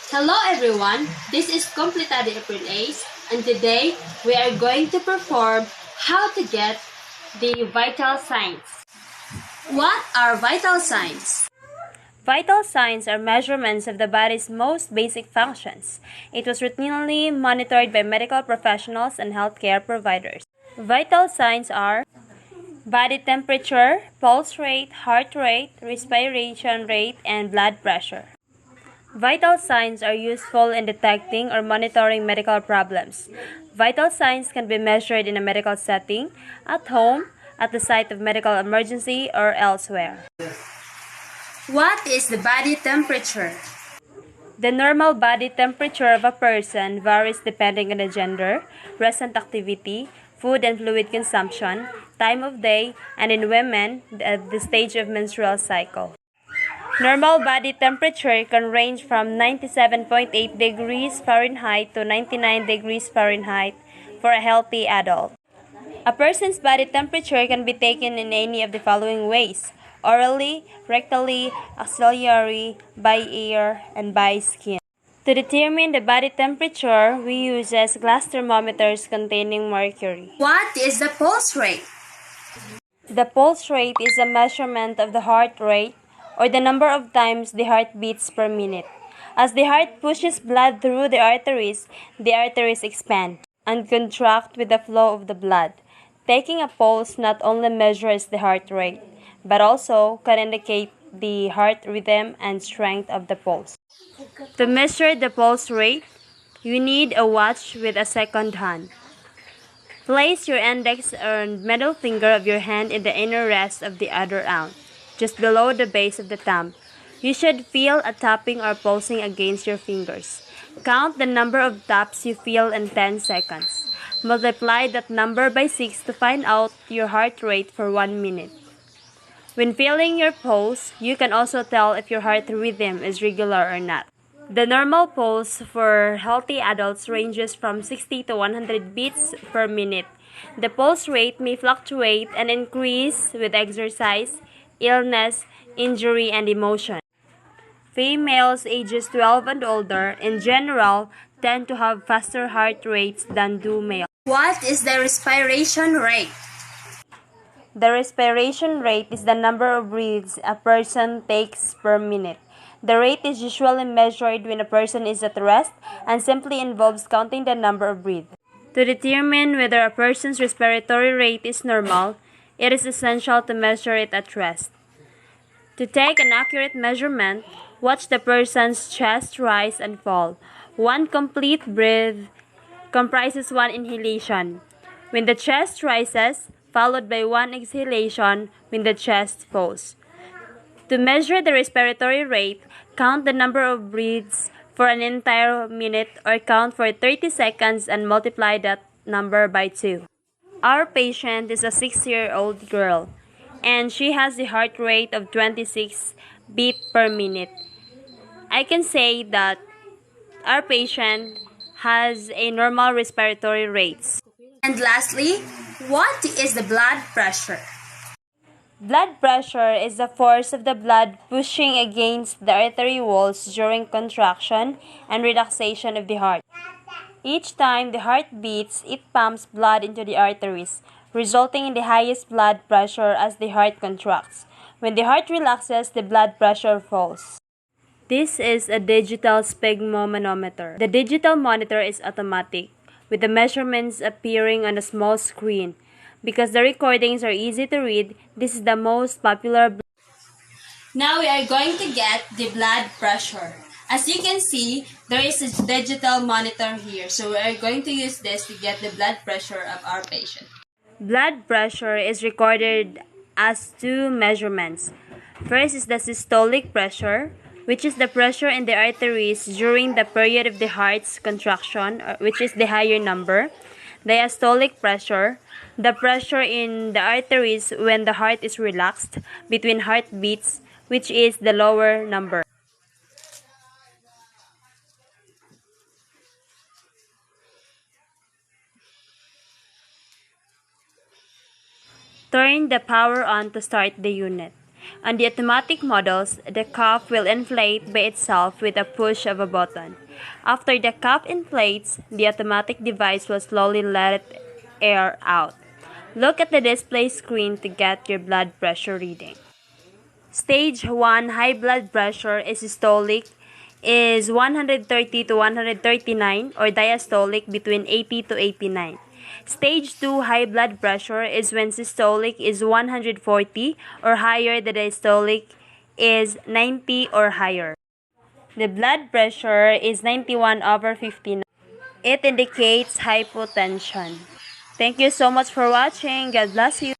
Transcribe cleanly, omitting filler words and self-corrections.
Hello everyone, this is Completado April 8th, and today we are going to perform how to get the vital signs. What are vital signs? Vital signs are measurements of the body's most basic functions. It was routinely monitored by medical professionals and healthcare providers. Vital signs are body temperature, pulse rate, heart rate, respiration rate, and blood pressure. Vital signs are useful in detecting or monitoring medical problems. Vital signs can be measured in a medical setting, at home, at the site of medical emergency, or elsewhere. What is the body temperature? The normal body temperature of a person varies depending on the gender, recent activity, food and fluid consumption, time of day, and in women, the stage of menstrual cycle. Normal body temperature can range from 97.8 degrees Fahrenheit to 99 degrees Fahrenheit for a healthy adult. A person's body temperature can be taken in any of the following ways: orally, rectally, axillary, by ear, and by skin. To determine the body temperature, we use glass thermometers containing mercury. What is the pulse rate? The pulse rate is a measurement of the heart rate, or the number of times the heart beats per minute. As the heart pushes blood through the arteries expand and contract with the flow of the blood. Taking a pulse not only measures the heart rate, but also can indicate the heart rhythm and strength of the pulse. To measure the pulse rate, you need a watch with a second hand. Place your index and middle finger of your hand in the inner rest of the other arm, just below the base of the thumb. You should feel a tapping or pulsing against your fingers. Count the number of taps you feel in 10 seconds. Multiply that number by 6 to find out your heart rate for 1 minute. When feeling your pulse, you can also tell if your heart rhythm is regular or not. The normal pulse for healthy adults ranges from 60 to 100 beats per minute. The pulse rate may fluctuate and increase with exercise, illness, injury, and emotion. Females ages 12 and older, in general, tend to have faster heart rates than do males. What is the respiration rate? The respiration rate is the number of breaths a person takes per minute. The rate is usually measured when a person is at rest and simply involves counting the number of breaths. To determine whether a person's respiratory rate is normal, it is essential to measure it at rest. To take an accurate measurement, watch the person's chest rise and fall. One complete breath comprises one inhalation when the chest rises, followed by one exhalation when the chest falls. To measure the respiratory rate, count the number of breaths for an entire minute or count for 30 seconds and multiply that number by 2. Our patient is a 6-year-old girl, and she has a heart rate of 26 beats per minute. I can say that our patient has a normal respiratory rate. And lastly, what is the blood pressure? Blood pressure is the force of the blood pushing against the artery walls during contraction and relaxation of the heart. Each time the heart beats, it pumps blood into the arteries, resulting in the highest blood pressure as the heart contracts. When the heart relaxes, the blood pressure falls. This is a digital sphygmomanometer. The digital monitor is automatic, with the measurements appearing on a small screen. Because the recordings are easy to read, this is the most popular. Now we are going to get the blood pressure. As you can see, there is a digital monitor here. So we are going to use this to get the blood pressure of our patient. Blood pressure is recorded as two measurements. First is the systolic pressure, which is the pressure in the arteries during the period of the heart's contraction, which is the higher number. Diastolic pressure, the pressure in the arteries when the heart is relaxed between heartbeats, which is the lower number. Turn the power on to start the unit. On the automatic models, the cuff will inflate by itself with a push of a button. After the cuff inflates, the automatic device will slowly let air out. Look at the display screen to get your blood pressure reading. Stage 1 high blood pressure is systolic is 130 to 139 or diastolic between 80 to 89. Stage 2 high blood pressure is when systolic is 140 or higher, the diastolic is 90 or higher. The blood pressure is 91/59. It indicates hypotension. Thank you so much for watching. God bless you.